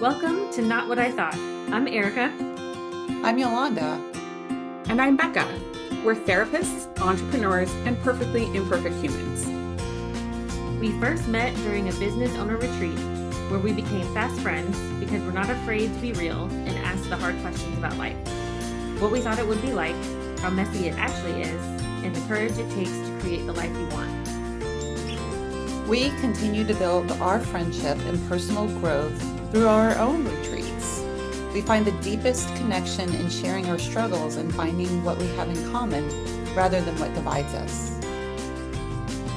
Welcome to Not What I Thought. I'm Erika. I'm Yolanda. And I'm Becca. We're therapists, entrepreneurs, and perfectly imperfect humans. We first met during a business owner retreat where we became fast friends because we're not afraid to be real and ask the hard questions about life. What we thought it would be like, how messy it actually is, and the courage it takes to create the life we want. We continue to build our friendship and personal growth through our own retreats. We find the deepest connection in sharing our struggles and finding what we have in common rather than what divides us.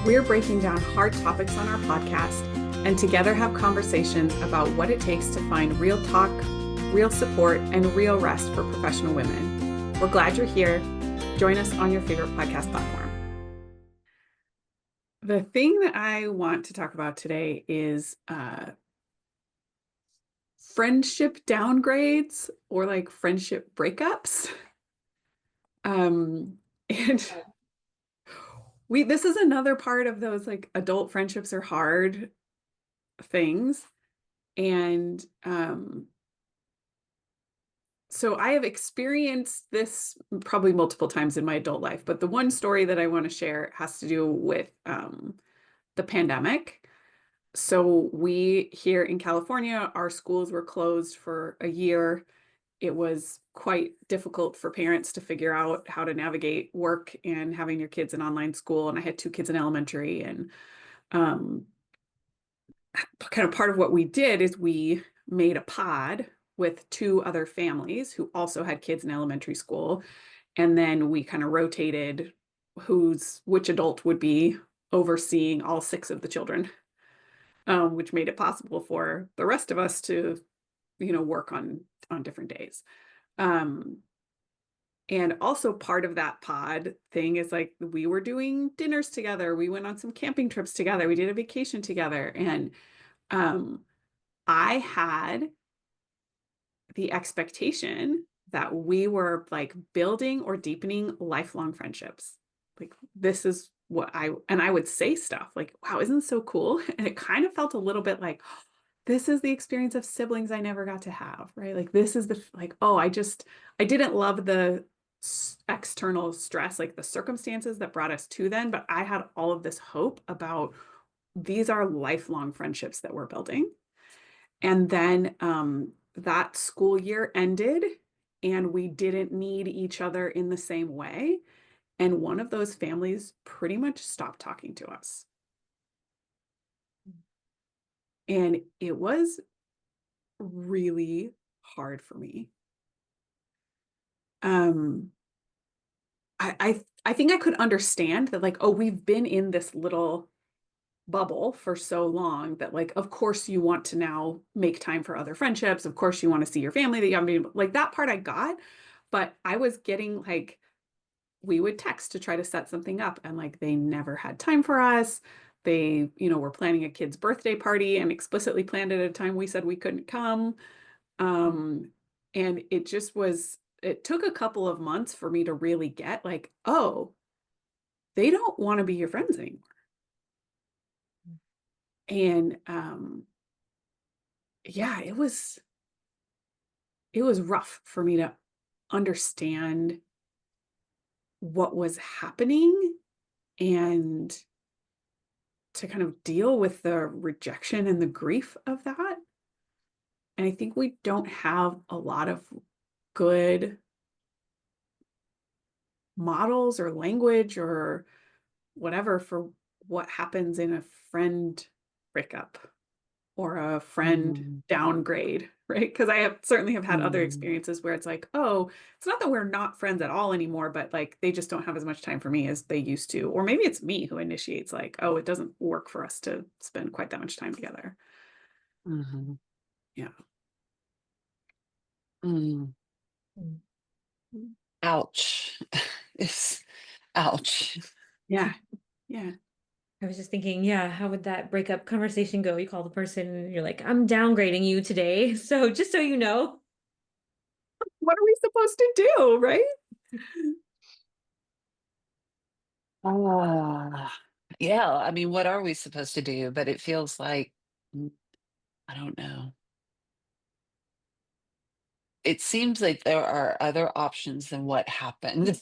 We're breaking down hard topics on our podcast and together have conversations about what it takes to find real talk, real support, and real rest for professional women. We're glad you're here. Join us on your favorite podcast platform. The thing that I want to talk about today is friendship downgrades or like friendship breakups. And this is another part of those like adult friendships are hard things. And so I have experienced this probably multiple times in my adult life, but the one story that I want to share has to do with the pandemic. So we here in California, our schools were closed for a year. It was quite difficult for parents to figure out how to navigate work and having your kids in online school. And I had two kids in elementary, and kind of part of what we did is we made a pod with two other families who also had kids in elementary school. And then we kind of rotated which adult would be overseeing all six of the children, which made it possible for the rest of us to, work on different days. And also part of that pod thing is like we were doing dinners together. We went on some camping trips together. We did a vacation together. And I had the expectation that we were like building or deepening lifelong friendships. Like this is what I would say stuff like, wow, isn't this so cool? And it kind of felt a little bit like, this is the experience of siblings I never got to have, right? Like this is I didn't love the external stress, like the circumstances that brought us to then, but I had all of this hope about these are lifelong friendships that we're building. And then that school year ended and we didn't need each other in the same way. And one of those families pretty much stopped talking to us. And it was really hard for me. I think I could understand that, like, oh, we've been in this little bubble for so long that, like, of course you want to now make time for other friendships. Of course you want to see your family that you haven't been, like, that part I got, but I was getting like, we would text to try to set something up and like they never had time for us. They, were planning a kid's birthday party and explicitly planned it at a time we said we couldn't come. And it took a couple of months for me to really get like, oh, they don't want to be your friends anymore. And yeah, it was rough for me to understand what was happening and to kind of deal with the rejection and the grief of that. And I think we don't have a lot of good models or language or whatever for what happens in a friend breakup or a friend downgrade, right? Because I certainly have had other experiences where it's like, oh, it's not that we're not friends at all anymore, but like they just don't have as much time for me as they used to. Or maybe it's me who initiates like, oh, it doesn't work for us to spend quite that much time together. Mm-hmm. Yeah. Mm. Ouch. It's ouch. Yeah. Yeah. I was just thinking, yeah, how would that breakup conversation go? You call the person and you're like, I'm downgrading you today. So just so you know. What are we supposed to do, right? Yeah, I mean, what are we supposed to do? But it feels like, I don't know. it seems like there are other options than what happened.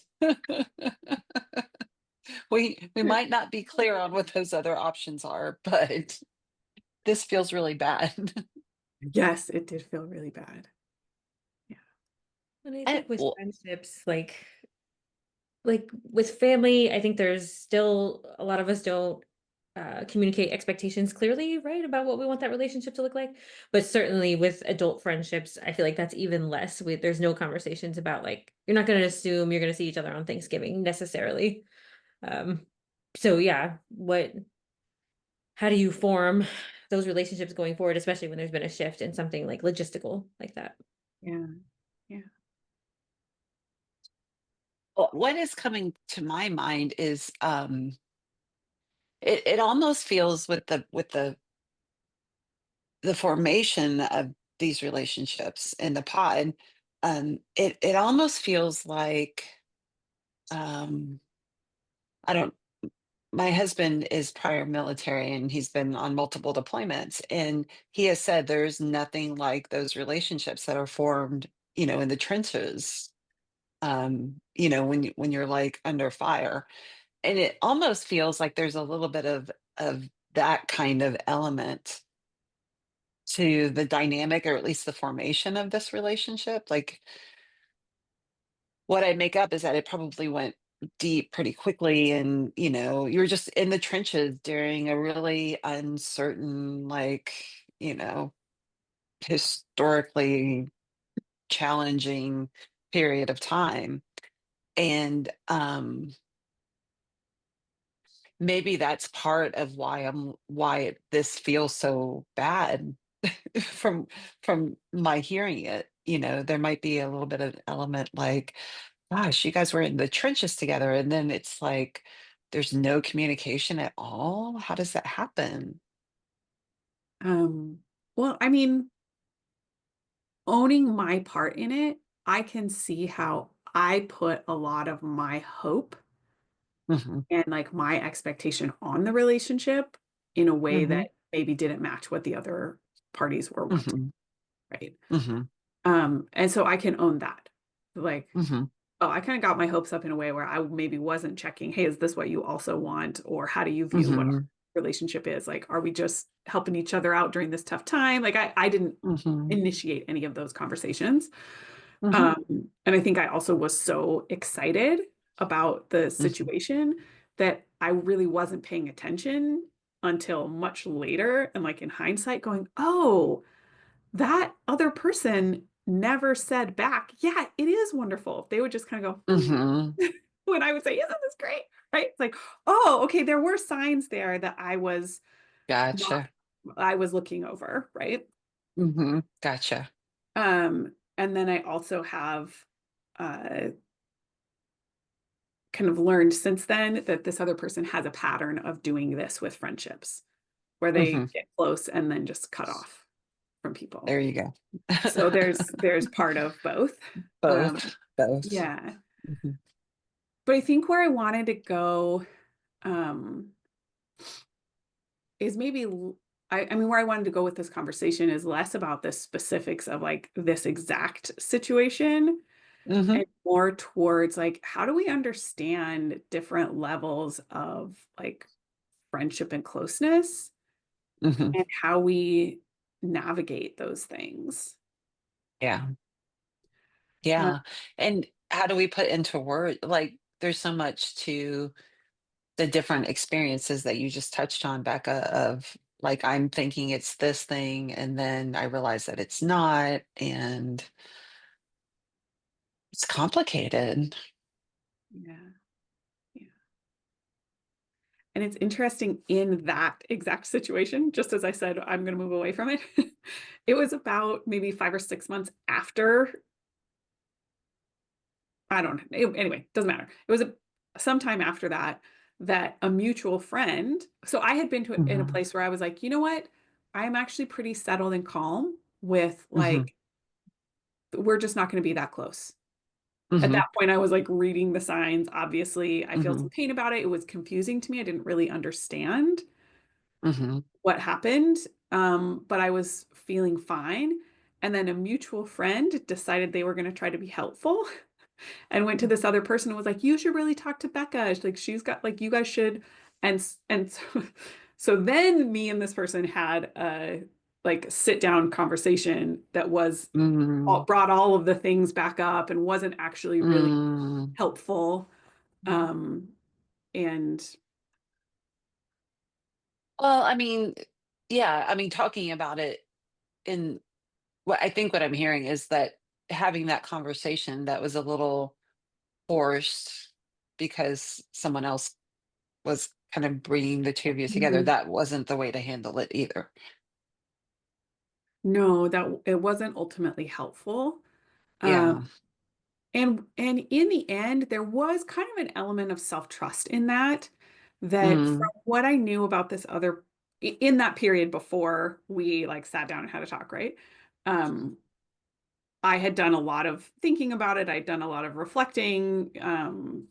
We might not be clear on what those other options are, but this feels really bad. Yes, it did feel really bad. Yeah. And I And think with well, friendships, like with family, I think there's still a lot of us don't communicate expectations clearly, right, about what we want that relationship to look like. But certainly with adult friendships, I feel like that's even less. There's no conversations about like you're not going to assume you're going to see each other on Thanksgiving necessarily. Um, so yeah, how do you form those relationships going forward, especially when there's been a shift in something like logistical like that? Yeah. Yeah. what is coming to my mind is it almost feels with the formation of these relationships in the pod, it almost feels like um, I don't. My husband is prior military and he's been on multiple deployments, and he has said there's nothing like those relationships that are formed, in the trenches. When you're like under fire, and it almost feels like there's a little bit of that kind of element to the dynamic, or at least the formation of this relationship. Like, what I make up is that it probably went deep pretty quickly, and, you were just in the trenches during a really uncertain, like, you know, historically challenging period of time. And, maybe that's part of why this feels so bad from my hearing it. There might be a little bit of element like, gosh, you guys were in the trenches together, and then it's like there's no communication at all. How does that happen? Um, well, I mean, owning my part in it, I can see how I put a lot of my hope Hmm. and like my expectation on the relationship in a way Hmm. that maybe didn't match what the other parties were wanting, Hmm. right? Hmm. And so I can own that. Like, Hmm. oh, I kind of got my hopes up in a way where I maybe wasn't checking, hey, is this what you also want? Or how do you view what our Hmm. relationship is? Like, are we just helping each other out during this tough time? Like I didn't Hmm. initiate any of those conversations. Hmm. And I think I also was so excited about the Hmm. situation that I really wasn't paying attention until much later. And like in hindsight, going, oh, that other person never said back, yeah, it is wonderful. They would just kind of go, Hmm. when I would say, isn't this great? Right. It's like, oh, okay, there were signs there that I was not, Gotcha. I was looking over. Right. Gotcha. And then I also have uh kind of learned since then that this other person has a pattern of doing this with friendships where they Hmm. get close and then just cut off from people. There you go. So there's part of both. Um, Both. Both. yeah. Hmm. But I think where I wanted to go um, is maybe I mean where I wanted to go with this conversation is less about the specifics of like this exact situation Hmm. and more towards like how do we understand different levels of like friendship and closeness Hmm. and how we navigate those things. Yeah. Uh, Yeah. And how do we put into word, like, there's so much to the different experiences that you just touched on, Becca, of like, I'm thinking it's this thing, and then I realize that it's not, and it's complicated. yeah, yeah. And it's interesting in that exact situation, just as I said, I'm going to move away from it. It was about maybe 5 or 6 months after, I don't know. Anyway, doesn't matter. It was sometime after that that a mutual friend. So I had been to in a Hmm. place where I was like, you know what? I'm actually pretty settled and calm with Hmm. like, we're just not going to be that close. At Hmm. that point, I was like reading the signs. Obviously, I felt Hmm. some pain about it. It was confusing to me. I didn't really understand Hmm. what happened, but I was feeling fine. And then a mutual friend decided they were going to try to be helpful and went to this other person and was like, you should really talk to Becca. Like she's got like you guys should. And so then me and this person had a like sit down conversation that was Mm, brought all of the things back up and wasn't actually really mm. helpful. Um, and Well, I mean, yeah, I mean, talking about it in what I think what I'm hearing is that having that conversation that was a little forced because someone else was kind of bringing the two of you together, Mhm. that wasn't the way to handle it either. No, that it wasn't ultimately helpful. Um, Yeah. and in the end, there was kind of an element of self-trust in that, that from Mm, what I knew about this other in that period before we like sat down and had a talk, right? Um, I had done a lot of thinking about it. I'd done a lot of reflecting, kind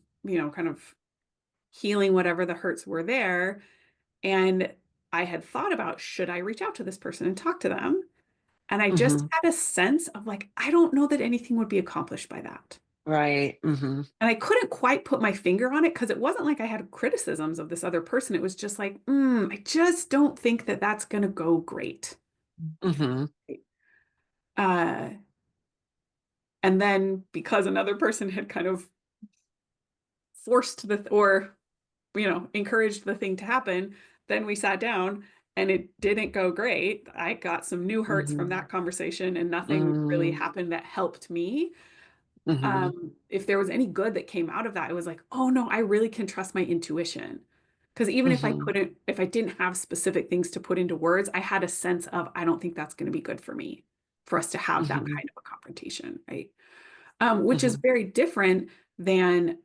of healing whatever the hurts were there. And I had thought about, should I reach out to this person and talk to them? And I just mhm. had a sense of like, I don't know that anything would be accomplished by that. Right. Mhm. And I couldn't quite put my finger on it because it wasn't like I had criticisms of this other person. It was just like, I just don't think that that's going to go great. Mhm. Uh, and then because another person had kind of forced or encouraged the thing to happen, then we sat down and it didn't go great. I got some new hurts from Mhm. that conversation and nothing really Mm, happened that helped me. mhm. If there was any good that came out of that, it was like, oh no, I really can trust my intuition. Because even Mhm. if I didn't have specific things to put into words, I had a sense of, I don't think that's going to be good for me for us to have that Mhm. kind of a confrontation, right? Which is Mhm. very different than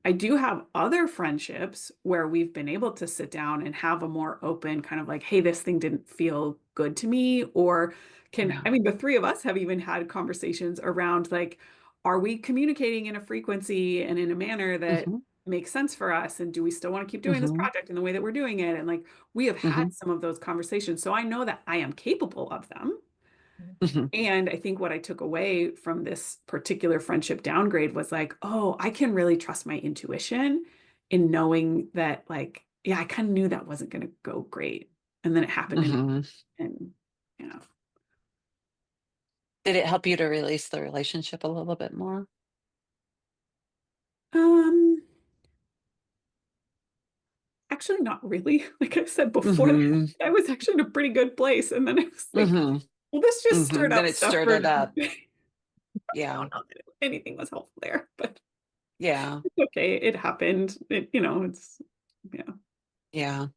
I do have other friendships where we've been able to sit down and have a more open kind of like, hey, this thing didn't feel good to me. Or Yeah. I mean, the three of us have even had conversations around like, are we communicating in a frequency and in a manner that Mhm. makes sense for us? And do we still want to keep doing this Mhm. project in the way that we're doing it? And like, we have had Mhm. some of those conversations. So I know that I am capable of them. Mhm. And I think what I took away from this particular friendship downgrade was like, oh, I can really trust my intuition in knowing that, like, yeah, I kind of knew that wasn't going to go great. And then it happened Mhm. and, you know, Did it help you to release the relationship a little bit more? um, actually not really. Like I said before, Mhm. I was actually in a pretty good place. And then I was like, Mhm. well, this just stirred Mhm. Then up it stuff stirred for, it up. I Yeah. don't know that anything was helpful there, but Yeah. it's okay. It happened. It's, yeah. Yeah.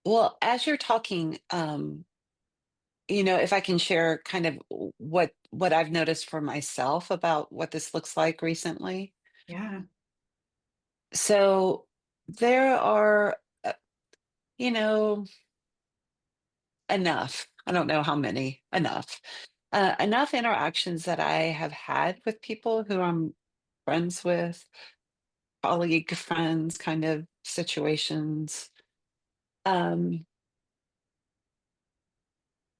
Well, as you're talking, if I can share kind of what I've noticed for myself about what this looks like recently. Yeah. So there are, you know, enough. I don't know how many, enough interactions that I have had with people who I'm friends with, colleague friends kind of situations. Um,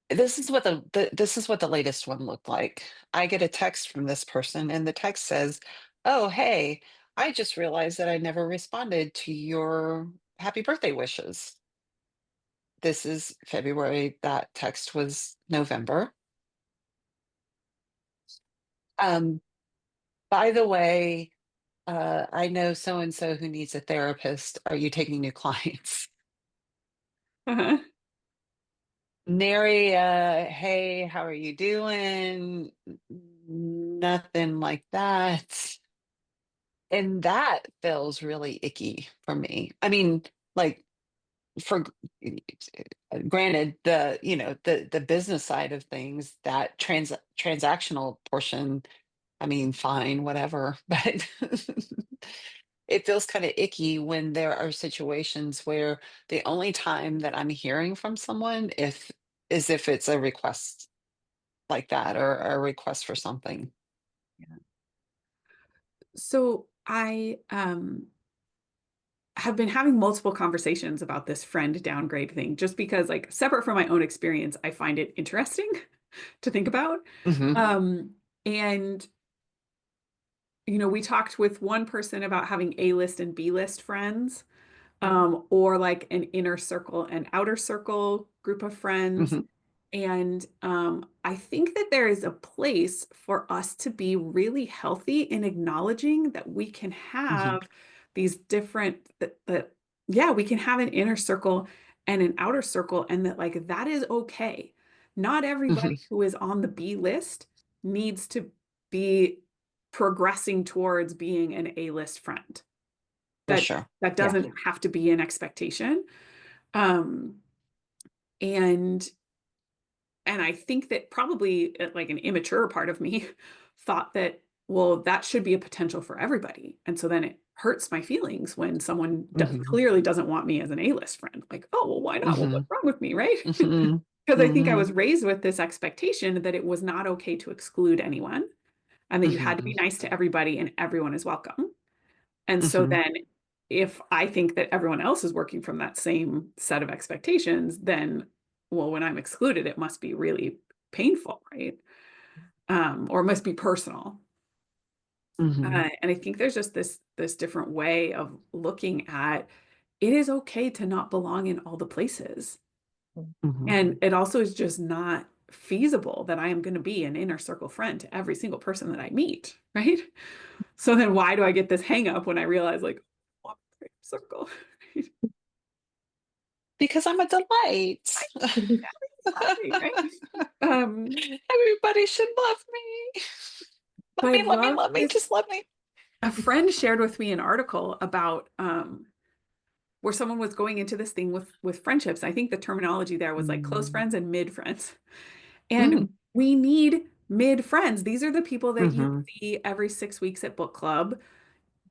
this is what the latest one looked like. I get a text from this person, and the text says, "Oh, hey, I just realized that I never responded to your happy birthday wishes." This is February. That text was November. Um, by the way, I know so and so who needs a therapist. Are you taking new clients? Uh-huh. Nary, hey, how are you doing? Nothing like that. And that feels really icky for me. I mean, like for granted, the business side of things, that transactional portion, I mean, fine, whatever. But it feels kind of icky when there are situations where the only time that I'm hearing from someone if it's a request like that or a request for something. So I have been having multiple conversations about this friend downgrade thing just because like separate from my own experience, I find it interesting. to think about. Hmm. And we talked with one person about having A-list and B-list friends, or like an inner circle and outer circle group of friends. Hmm. And I think that there is a place for us to be really healthy in acknowledging that we can Hmm. have these different, yeah, we can have an inner circle and an outer circle, and that like that is okay. Not Hmm. everybody who is on the B list needs to be progressing towards being an A list friend. For That sure. that Yeah. doesn't have to be an expectation. Um, and And I think that probably like an immature part of me thought that, well, that should be a potential for everybody. And so then it hurts my feelings when someone Hmm. clearly doesn't want me as an A-list friend. Like, oh, well, why not? Well, Hmm. what's wrong with me, right? Hmm. Because I think I Hmm. was raised with this expectation that it was not okay to exclude anyone and that you had to Hmm. be nice to everybody and everyone is welcome. And so Hmm. then if I think that everyone else is working from that same set of expectations, then, well, when I'm excluded, it must be really painful, right? Or it must be personal. Hmm. And I think there's just this different way of looking at it is okay to not belong in all the places. Hmm. And it also is just not feasible that I am going to be an inner circle friend to every single person that I meet, right? So then why do I get this hang up when I realize like, oh, I'm in a circle? Because I'm a delight. Exactly, right? Um, Everybody should love me. but Love I me, love me, love love me. this. Just love me. A friend shared with me an article about where someone was going into this thing with friendships. I think the terminology there was like close Mm. friends and mid friends. And Mm. we need mid friends. These are the people that you Hmm. see every 6 weeks at book club.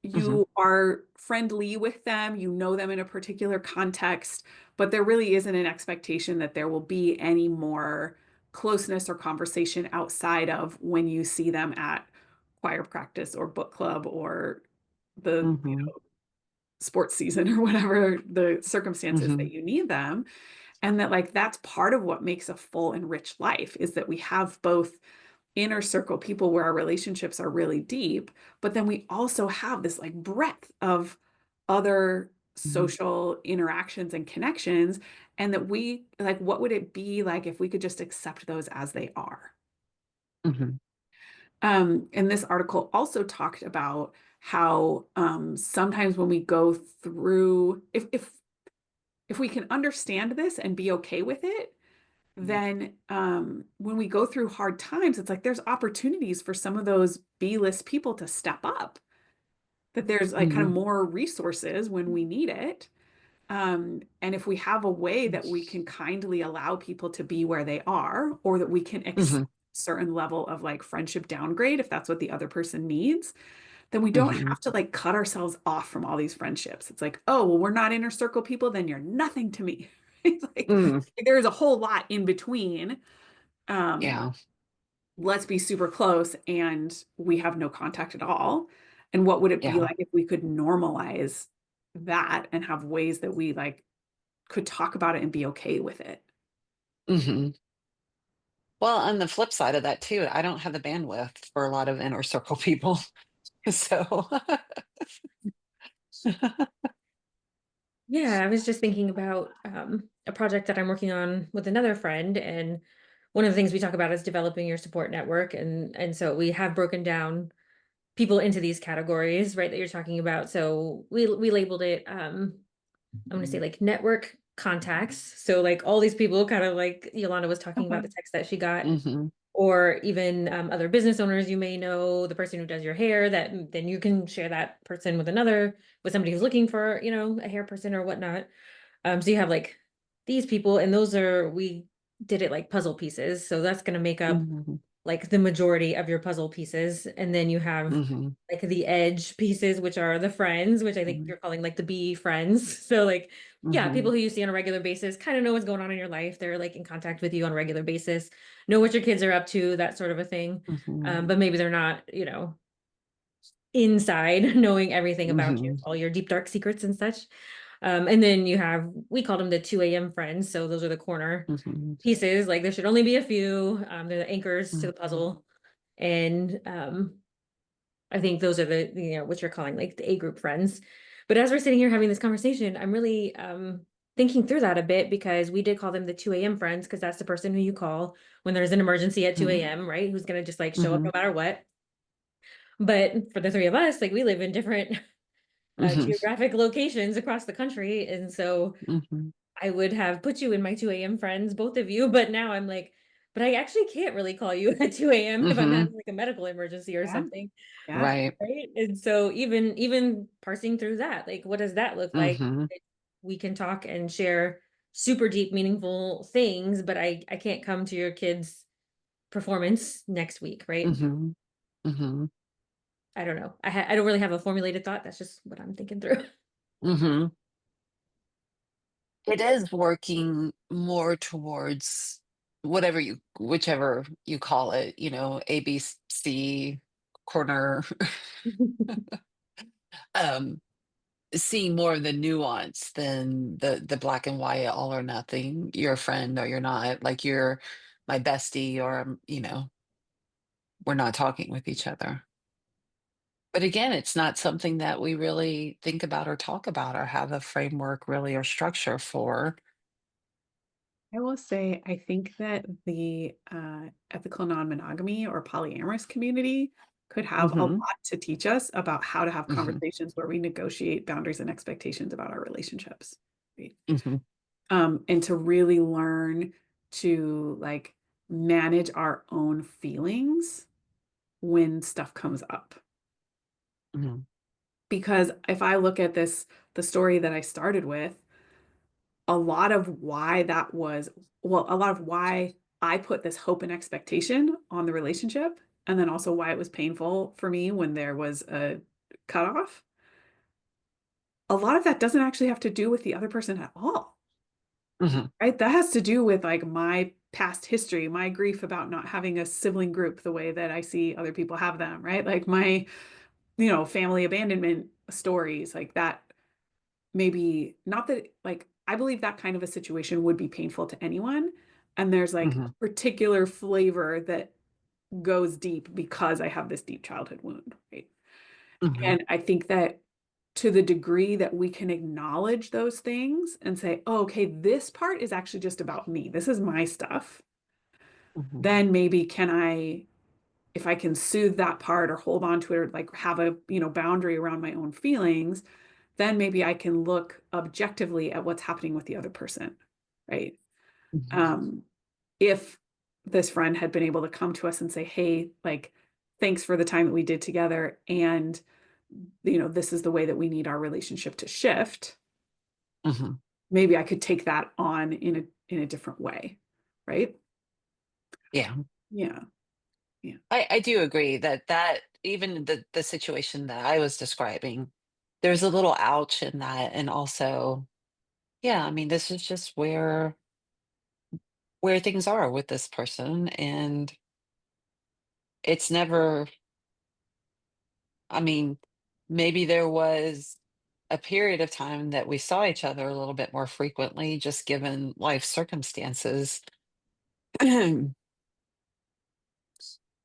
Hmm. You are friendly with them, you know them in a particular context, but there really isn't an expectation that there will be any more closeness or conversation outside of when you see them at choir practice or book club or the Hmm. sports season or whatever the circumstances Hmm. that you need them. And that like that's part of what makes a full and rich life is that we have both inner circle people where our relationships are really deep, but then we also have this like breadth of other social interactions and connections. And that we like, what would it be like if we could just accept those as they are? Hmm. And this article also talked about how sometimes when we go through, if we can understand this and be okay with it, then when we go through hard times, it's like there's opportunities for some of those B-list people to step up, that there's like kind of Hmm. more resources when we need it. And if we have a way that we can kindly allow people to be where they are, or that we can accept Hmm. a certain level of like friendship downgrade if that's what the other person needs, then we don't Hmm. have to like cut ourselves off from all these friendships. It's like, oh, well, we're not inner circle people, then you're nothing to me. It's like Mm. there's a whole lot in between. Um, Yeah. let's be super close and we have no contact at all. And what would it be Yeah. like if we could normalize that and have ways that we like could talk about it and be okay with it? Hmm. Well, on the flip side of that too, I don't have the bandwidth for a lot of inner circle people. So Yeah, I was just thinking about a project that I'm working on with another friend, and one of the things we talk about is developing your support network, and so we have broken down people into these categories, right, that you're talking about. So we labeled it, I'm gonna say like network contacts. So like all these people, kind of like Yolanda was talking about Okay. the text that she got, hmm. or even other business owners you may know, the person who does your hair, that then you can share that person with somebody who's looking for, a hair person or whatnot. So you have like these people, and we did it like puzzle pieces. So that's going to make up Hmm. like the majority of your puzzle pieces. And then you have Hmm. like the edge pieces, which are the friends, which I think you're calling like the B friends. So like, yeah, Hmm. people who you see on a regular basis kind of know what's going on in your life. They're like in contact with you on a regular basis, know what your kids are up to, that sort of a thing. Hmm. But maybe they're not, inside knowing everything about you, Hmm. all your deep dark secrets and such. And then we called them the 2 a.m. friends. So those are the corner Mhm. pieces. Like there should only be a few. They're the anchors to the Mhm. puzzle. And I think those are what you're calling like the A group friends. But as we're sitting here having this conversation, I'm really thinking through that a bit because we did call them the 2 a.m. friends because that's the person who you call when there's an emergency at 2 Mhm. a.m., right? Who's going to just like show up no Mhm. matter what. But for the three of us, like we live in different Mhm. geographic locations across the country. And so Mhm. I would have put you in my 2 a.m. friends, both of you, but now I'm like, but I actually can't really call you at 2 a.m. if I'm Mhm. having like a medical emergency or Yeah. something. Yeah. Right. Right. And so even parsing through that, like what does that look like? Mhm. We can talk and share super deep, meaningful things, but I can't come to your kid's performance next week, right? Mhm. Mhm. I don't know. I don't really have a formulated thought. That's just what I'm thinking through. Mhm. It is working more towards whichever you call it, ABC corner, um, seeing more of the nuance than the black and white, all or nothing. You're a friend or you're not. Like you're my bestie or we're not talking with each other. But again, it's not something that we really think about or talk about or have a framework really or structure for. I will say, I think that the ethical non-monogamy or polyamorous community could have a Mhm. lot to teach us about how to have Mhm. conversations where we negotiate boundaries and expectations about our relationships. Right? Mhm. And to really learn to like manage our own feelings when stuff comes up. Mhm. Because if I look at the story that I started with, a lot of why that was, well, a lot of why I put this hope and expectation on the relationship, and then also why it was painful for me when there was a cutoff. A lot of that doesn't actually have to do with the other person at all, Mhm. right? That has to do with like my past history, my grief about not having a sibling group the way that I see other people have them, right? Like my, family abandonment stories like that. Maybe not that, like, I believe that kind of a situation would be painful to anyone. And there's like Mhm. particular flavor that goes deep because I have this deep childhood wound, right? Mhm. And I think that to the degree that we can acknowledge those things and say, oh, okay, this part is actually just about me. This is my stuff. Mhm. Then maybe if I can soothe that part or hold on to it or like have a, boundary around my own feelings, then maybe I can look objectively at what's happening with the other person, right? Mhm. Um, if this friend had been able to come to us and say, hey, like, thanks for the time that we did together. And, this is the way that we need our relationship to shift. Mhm. Maybe I could take that on in a different way. Right. Yeah. Yeah. Yeah. I do agree that even the situation that I was describing, there's a little ouch in that, and also, yeah, I mean, this is just where things are with this person, and it's never I mean, maybe there was a period of time that we saw each other a little bit more frequently just given life circumstances.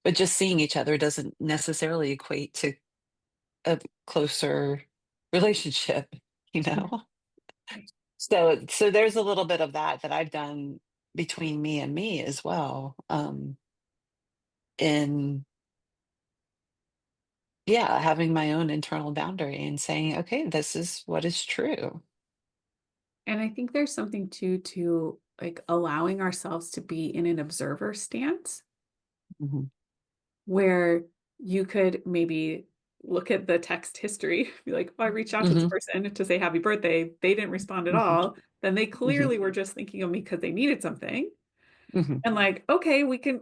But just seeing each other doesn't necessarily equate to a closer relationship, you Right. know? Right. So there's a little bit of that I've done between me and me as well. In yeah, having my own internal boundary and saying, okay, this is what is true. And I think there's something too to like allowing ourselves to be in an observer stance Mhm. where you could maybe look at the text history, be like, oh, I reached out to this Mhm. person to say happy birthday. They didn't respond at Mhm. all. Then they Mhm. clearly were just thinking of me because they needed something. Mhm. And like, okay, we can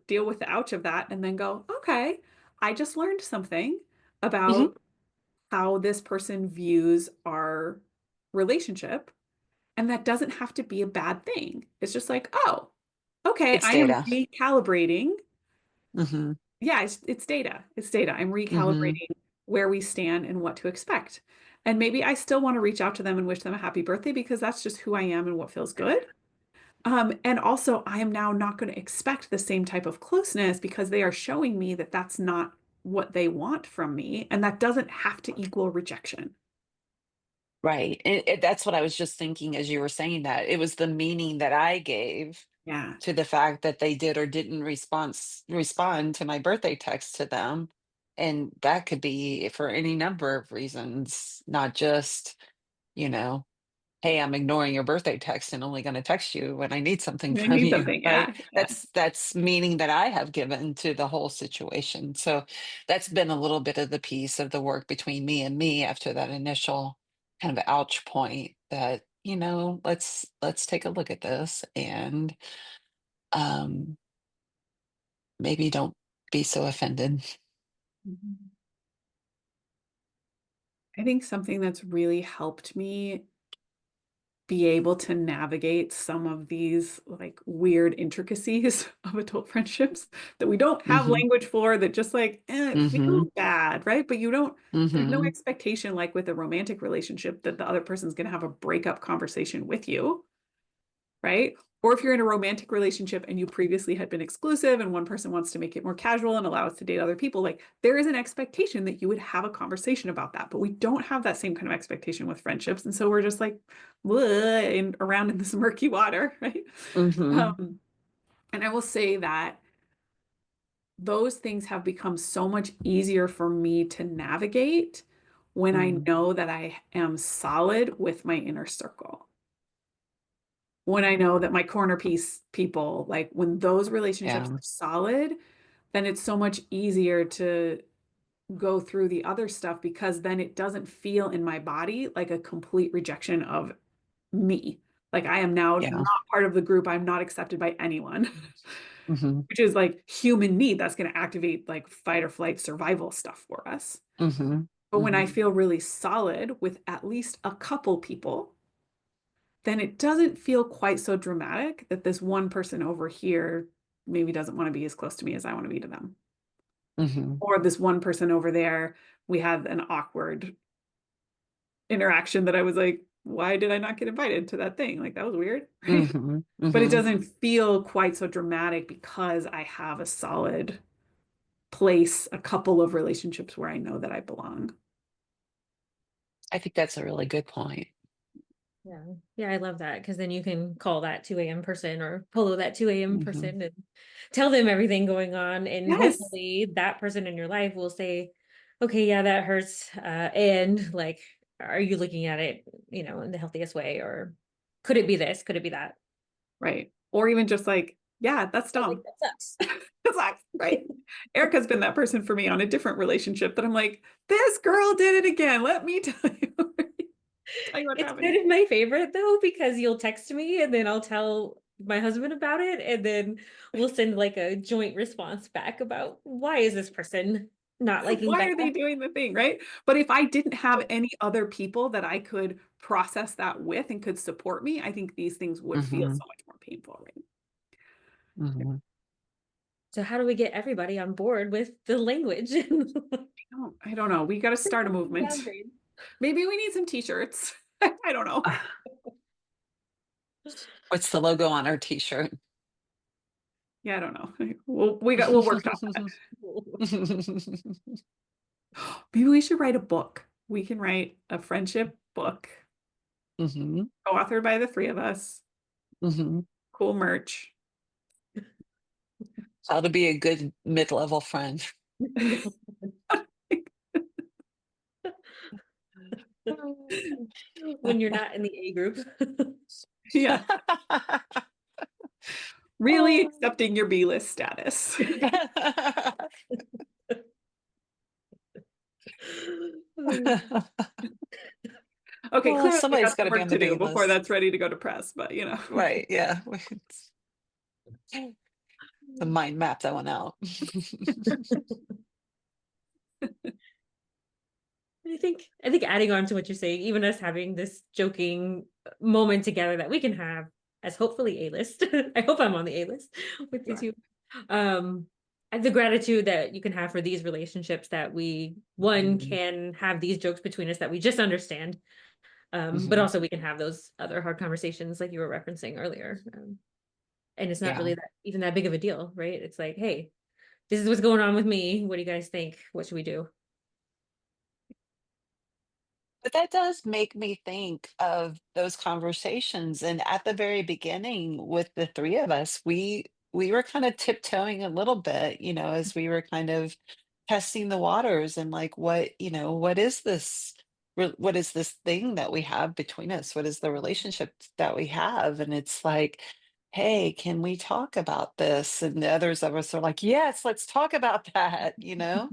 deal with the ouch of that and then go, okay, I just learned something Mhm. about how this person views our relationship. And that doesn't have to be a bad thing. It's just like, oh, okay, It's I am data. recalibrating. Mhm. Yeah, it's data. It's data. I'm Mhm. recalibrating where we stand and what to expect. And maybe I still want to reach out to them and wish them a happy birthday because that's just who I am and what feels good. And also, I am now not going to expect the same type of closeness because they are showing me that that's not what they want from me. And that doesn't have to equal rejection. Right. And that's what I was just thinking as you were saying that. It was the meaning that I gave Yeah. to the fact that they did or didn't respond to my birthday text to them. And that could be for any number of reasons, not just, you know, hey, I'm ignoring your birthday text and only going to text you when I need something I from need you, something. right? Yeah. Yeah. That's meaning that I have given to the whole situation. So that's been a little bit of the piece of the work between me after that initial kind of ouch point that, let's take a look at this and um maybe don't be so offended. Mhm. I think something that's really helped me be able to navigate some of these like weird intricacies of adult friendships that we don't have Mhm. language for, that just like it feels Mhm. bad, right? But you don't, there's no Mhm. expectation like with a romantic relationship that the other person's going to have a breakup conversation with you, right? Or if you're in a romantic relationship and you previously had been exclusive and one person wants to make it more casual and allow us to date other people, like there is an expectation that you would have a conversation about that. But we don't have that same kind of expectation with friendships. And so we're just like around in this murky water, right? Mhm. Um, and I will say that those things have become so much easier for me to navigate when I Mhm. know that I am solid with my inner circle, when I know that my corner piece people, like when those relationships Yeah. are solid, then it's so much easier to go through the other stuff because then it doesn't feel in my body like a complete rejection of me. Like I am now Yeah. not part of the group. I'm not accepted by anyone, Mhm. which is like human need. That's going to activate like fight or flight survival stuff for us. Mhm. But when I Mhm. feel really solid with at least a couple people, then it doesn't feel quite so dramatic that this one person over here maybe doesn't want to be as close to me as I want to be to them. Mhm. Or this one person over there, we had an awkward interaction that I was like, why did I not get invited to that thing? Like that was weird, right? Mhm. But it Mhm. doesn't feel quite so dramatic because I have a solid place, a couple of relationships where I know that I belong. I think that's a really good point. Yeah. Yeah, I love that because then you can call that 2 a.m. person or follow that 2 a.m. Mhm. person and tell them everything going on. And Yes. hopefully that person in your life will say, okay, yeah, that hurts. And like, are you looking at it, in the healthiest way? Or could it be this? Could it be that? Right. Or even just like, yeah, that's Oh, like dumb. that sucks. It sucks, right? Erica's been that person for me on a different relationship that I'm like, this girl did it again. Let me tell you, tell you what's It's kind happening. of my favorite though, because you'll text me and then I'll tell my husband about it, and then we'll send like a joint response back about why is this person not liking Why are they Becca? doing the thing, right? But if I didn't have any other people that I could process that with and could support me, I think these things would feel Mhm. so much more painful, right? Mhm. So how do we get everybody on board with the language? I don't know. We got to start a movement. Boundaries. Maybe we need some t-shirts. I don't know. What's the logo on our t-shirt? Yeah, I don't know. We'll work on that. Maybe we should write a book. We can write a friendship book, Mhm. co-authored by the three of us. Mhm. Cool merch. How to be a good mid-level friend. When you're not in the A group. Yeah, really Oh. accepting your B-list status. Okay, Well, clearly we got somebody's some gotta be work on the to do B before list. that's ready to go to press, but Right, yeah. The mind map that one out. I think adding on to what you're saying, even us having this joking moment together that we can have as hopefully A-list. I hope I'm on the A-list with you Sure. two. Um, the gratitude that you can have for these relationships, that we, one, Mhm. can have these jokes between us that we just understand. But Mhm. also we can have those other hard conversations like you were referencing earlier. And it's not Yeah. really even that big of a deal, right? It's like, hey, this is what's going on with me. What do you guys think? What should we do? But that does make me think of those conversations, and at the very beginning with the 3 of us, we were kinda tiptoeing a little bit, as we were kind of testing the waters and, like, what is this what is this thing that we have between us? What is the relationship that we have? And it's like, "Hey, can we talk about this?" And the others of us are like, "Yes, let's talk about that," you know?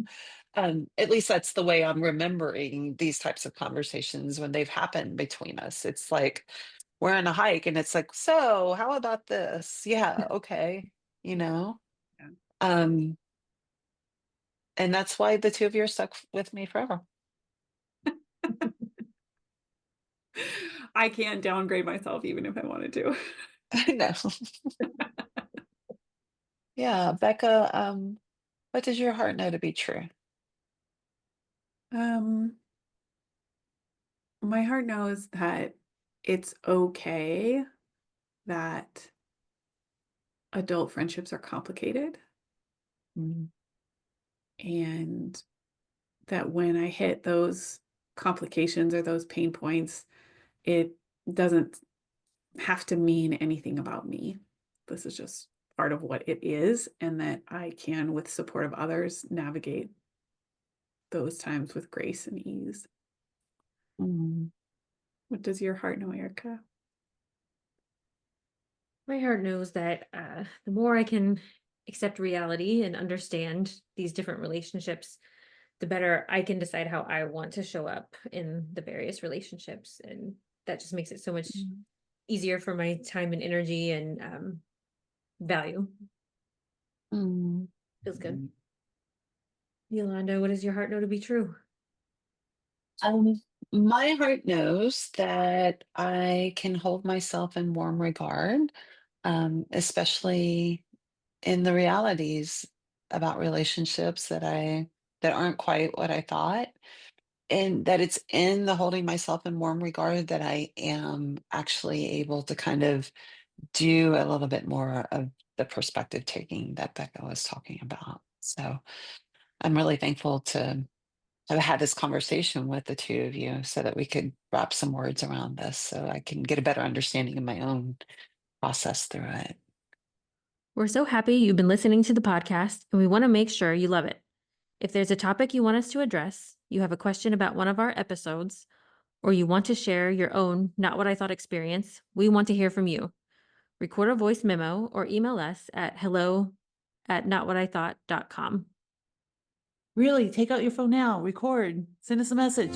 At least that's the way I'm remembering these types of conversations when they've happened between us. It's like we're on a hike and it's like, so how about this? Yeah, okay, you know? Yeah. Um, and that's why the two of you are stuck with me forever. I can't downgrade myself even if I wanted to. I know. Yeah, Becca, what does your heart know to be true? Um, my heart knows that it's okay that adult friendships are complicated, Mm, and that when I hit those complications or those pain points, it doesn't have to mean anything about me. This is just part of what it is, and that I can, with support of others, navigate those times with grace and ease. mm, What does your heart know, Erica? My heart knows that the more I can accept reality and understand these different relationships, the better I can decide how I want to show up in the various relationships. And that just makes it so much Mm. easier for my time and energy and value. mm. Feels good. Yolanda, what does your heart know to be true? Um, my heart knows that I can hold myself in warm regard, especially in the realities about relationships that aren't quite what I thought. And that it's in the holding myself in warm regard that I am actually able to kind of do a little bit more of the perspective taking that Becca was talking about. So I'm really thankful to have had this conversation with the two of you so that we could wrap some words around this so I can get a better understanding of my own process through it. We're so happy you've been listening to the podcast, and we want to make sure you love it. If there's a topic you want us to address, you have a question about one of our episodes, or you want to share your own Not What I Thought experience, we want to hear from you. Record a voice memo or email us at hello@notwhatithought.com. Really, take out your phone now, record, send us a message.